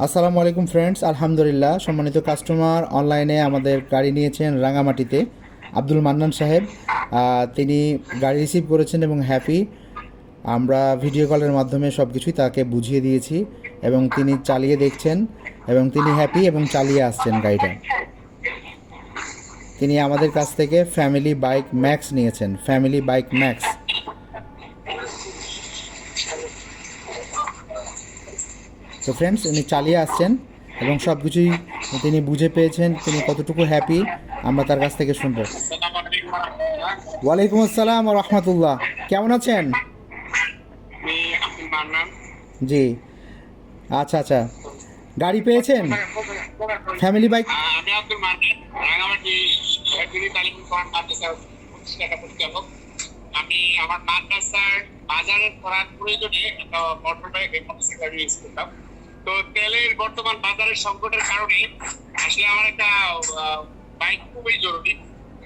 আসসালামু আলাইকুম ফ্রেন্ডস, আলহামদুলিল্লাহ। সম্মানিত কাস্টমার অনলাইনে আমাদের গাড়ি নিয়েছেন রাঙামাটিতে আব্দুল মান্নান সাহেব। তিনি গাড়ি রিসিভ করেছেন এবং হ্যাপি। আমরা ভিডিও কলের মাধ্যমে সব কিছুই তাকে বুঝিয়ে দিয়েছি এবং তিনি চালিয়ে দেখছেন এবং তিনি হ্যাপি এবং চালিয়ে আসছেন গাড়িটা। তিনি আমাদের কাছ থেকে ফ্যামিলি বাইক ম্যাক্স নিয়েছেন, ফ্যামিলি বাইক ম্যাক্স। তো ফ্রেন্ডস, উনি চালিয়ে আসছেন এবং সব কিছুই তিনি বুঝে পেয়েছেন, তিনি কতটুকু হ্যাপি আমরা তার কাছ থেকে শুনবো। ওয়ালাইকুম আসসালাম ওয়া রাহমাতুল্লাহ। কেমন আছেন? জি, আচ্ছা আচ্ছা। গাড়ি পেয়েছেন ফ্যামিলি বাইক? আমি আব্দুল মান্নান, রাঙামাটি আমি আমার মাদ্রাসার বাজারের করার প্রয়োজনে একটা মোটরবাইক মোটরসাইকেল ইউজ করতাম। তো তেলের বর্তমান বাজারের সংকটের কারণে আসলে আমার একটা বাইক খুবই জরুরি।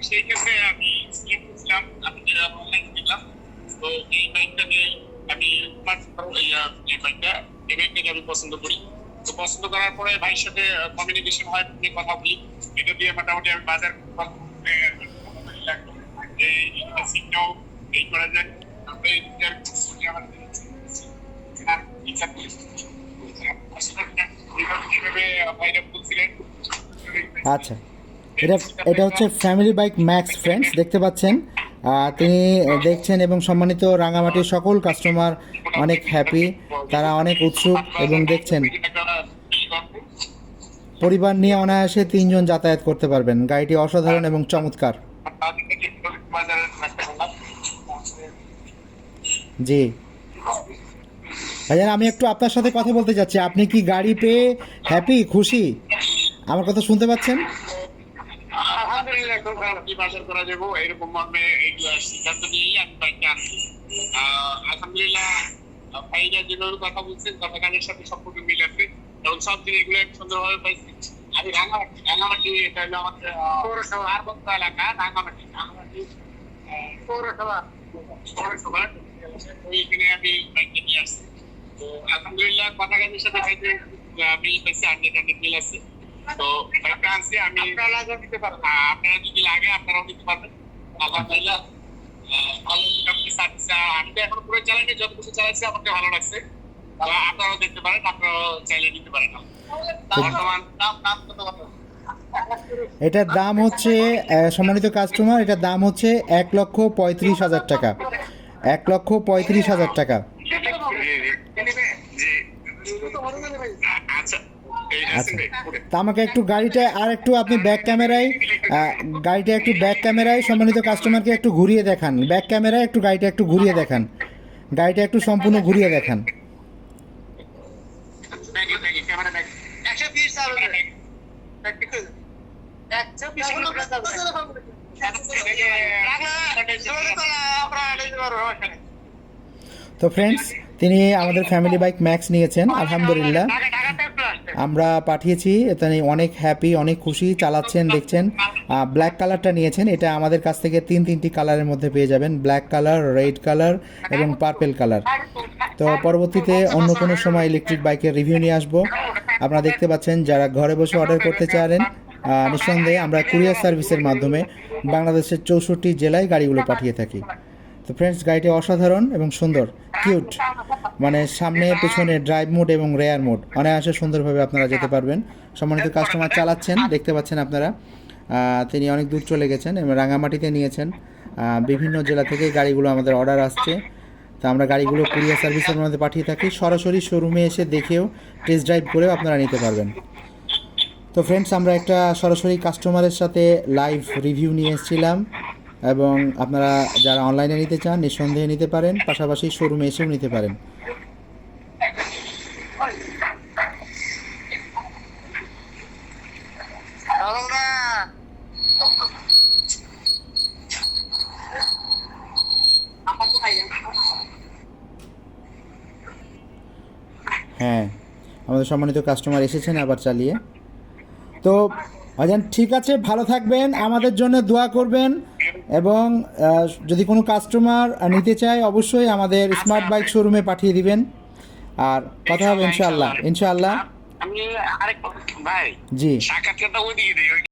সেই ক্ষেত্রে আমি সিলেক্ট করছিলাম, আমি অনলাইন দেখলাম। তো এই বাইকটাকে আমি এই বাইকটাকে আমি পছন্দ করি। তো পছন্দ করার পরে ভাইয়ের সাথে কমিউনিকেশন হয়, কথা বলি। এটা দিয়ে মোটামুটি আমি বাজার সিটটাও এই করা যায়। আচ্ছা, এটা এটা হচ্ছে ফ্যামিলি বাইক ম্যাক্স ফ্রেন্ডস, দেখতে পাচ্ছেন। তিনি দেখছেন এবং সম্মানিত রাঙামাটির সকল কাস্টমার অনেক হ্যাপি, তারা অনেক উৎসুক এবং দেখছেন পরিবার নিয়ে অনায়াসে 3 জন যাতায়াত করতে পারবেন। গাড়িটি অসাধারণ এবং চমৎকার। জি ভাইজান, আমি একটু আপনার সাথে কথা বলতে চাচ্ছি। আপনি কি গাড়ি পেয়ে হ্যাপি, খুশি? আমার কথা শুনতে পাচ্ছেন? আলহামদুলিল্লাহ, খুব ভালো। কি বাজার করা যাবো এরকম মর্মে এই সিদ্ধান্ত নিয়েই আমি বাইকটা আনছি। আলহামদুলিল্লাহ, ভাইরা যেভাবে কথা বলছেন, কথা কাজের সাথে সম্পূর্ণ মিল আছে এবং সব জিনিসগুলো সুন্দরভাবে পাইছি। আমি রাঙামাটি এটা হলো আমাদের পৌরসভা আরবত্তা এলাকা। রাঙামাটি পৌরসভা ওইখানে আমি বাইকটা নিয়ে আসছি। তো আলহামদুলিল্লাহ, কথা কাজের সাথে ভাইতে মিল পাইছি, 100 মিল আছে। তো বাইকটা আনছি আমি। আপনারা নিতে পারবেন, আপনারা যদি লাগে আপনারাও নিতে পারবেন। আলহামদুলিল্লাহ, আমি তো এখন পুরো চালাইনি, যতটুকু চালাইছি আমাকে ভালো লাগছে। আপনারাও দেখতে পারেন, আপনারাও চাইলে নিতে পারেন। বর্তমান দাম কত? এটার দাম হচ্ছে, সম্মানিত কাস্টমার, এটার দাম হচ্ছে 1,35,000 টাকা। 1,35,000 টাকা। আচ্ছা, তা আমাকে একটু গাড়িটা আর একটু আপনি ব্যাক ক্যামেরায়, গাড়িটা একটু ব্যাক ক্যামেরায় সম্মানিত কাস্টমারকে একটু ঘুরিয়ে দেখান। ব্যাক ক্যামেরায় একটু গাড়িটা একটু ঘুরিয়ে দেখান, গাড়িটা একটু সম্পূর্ণ ঘুরিয়ে দেখান। তো ফ্রেন্ডস, তিনি আমাদের ফ্যামিলি বাইক ম্যাক্স নিয়েছেন, আলহামদুলিল্লাহ। আমরা পাঠিয়েছি, তিনি অনেক হ্যাপি, অনেক খুশি, চালাচ্ছেন, দেখছেন। ব্ল্যাক কালারটা নিয়েছেন। এটা আমাদের কাছ থেকে তিনটি কালারের মধ্যে পেয়ে যাবেন, ব্ল্যাক কালার, রেড কালার এবং পার্পেল কালার। তো পরবর্তীতে অন্য কোনো সময় ইলেকট্রিক বাইকের রিভিউ নিয়ে আসবো। আপনারা দেখতে পাচ্ছেন, যারা ঘরে বসে অর্ডার করতে চান, নিঃসন্দেহে আমরা কুরিয়ার সার্ভিসের মাধ্যমে বাংলাদেশের 64 জেলায় গাড়িগুলো পাঠিয়ে থাকি। তো ফ্রেন্ডস, গাড়িটি অসাধারণ এবং সুন্দর, কিউট। মানে সামনে পেছনে ড্রাইভ মোড এবং রেয়ার মোড অনায়াসে সুন্দরভাবে আপনারা যেতে পারবেন। সম্মানিত কাস্টমার চালাচ্ছেন, দেখতে পাচ্ছেন আপনারা। তিনি অনেক দূর চলে গেছেন এবং রাঙামাটিতে নিয়েছেন। বিভিন্ন জেলা থেকে গাড়িগুলো আমাদের অর্ডার আসছে। তো আমরা গাড়িগুলো কুরিয়ার সার্ভিসের মধ্যে পাঠিয়ে থাকি। সরাসরি শোরুমে এসে দেখেও, টেস্ট ড্রাইভ করেও আপনারা নিতে পারবেন। তো ফ্রেন্ডস, আমরা একটা সরাসরি কাস্টমারের সাথে লাইভ রিভিউ নিয়ে এসেছিলাম এবং আপনারা যারা অনলাইনে নিতে চান নিঃসন্দেহে নিতে পারেন, পাশাপাশি শোরুমে এসেও নিতে পারেন। হ্যাঁ, আমাদের সম্মানিত কাস্টমার এসেছেন আবার চালিয়ে। তো ভাইজান, ঠিক আছে, ভালো থাকবেন, আমাদের জন্য দোয়া করবেন এবং যদি কোনো কাস্টমার নিতে চায় অবশ্যই আমাদের স্মার্ট বাইক শোরুমে পাঠিয়ে দিবেন। আর কথা হবে ইনশাআল্লাহ। আমি আরেক ভাই জি সাক্ষাৎকারটা ওইদিকে দিই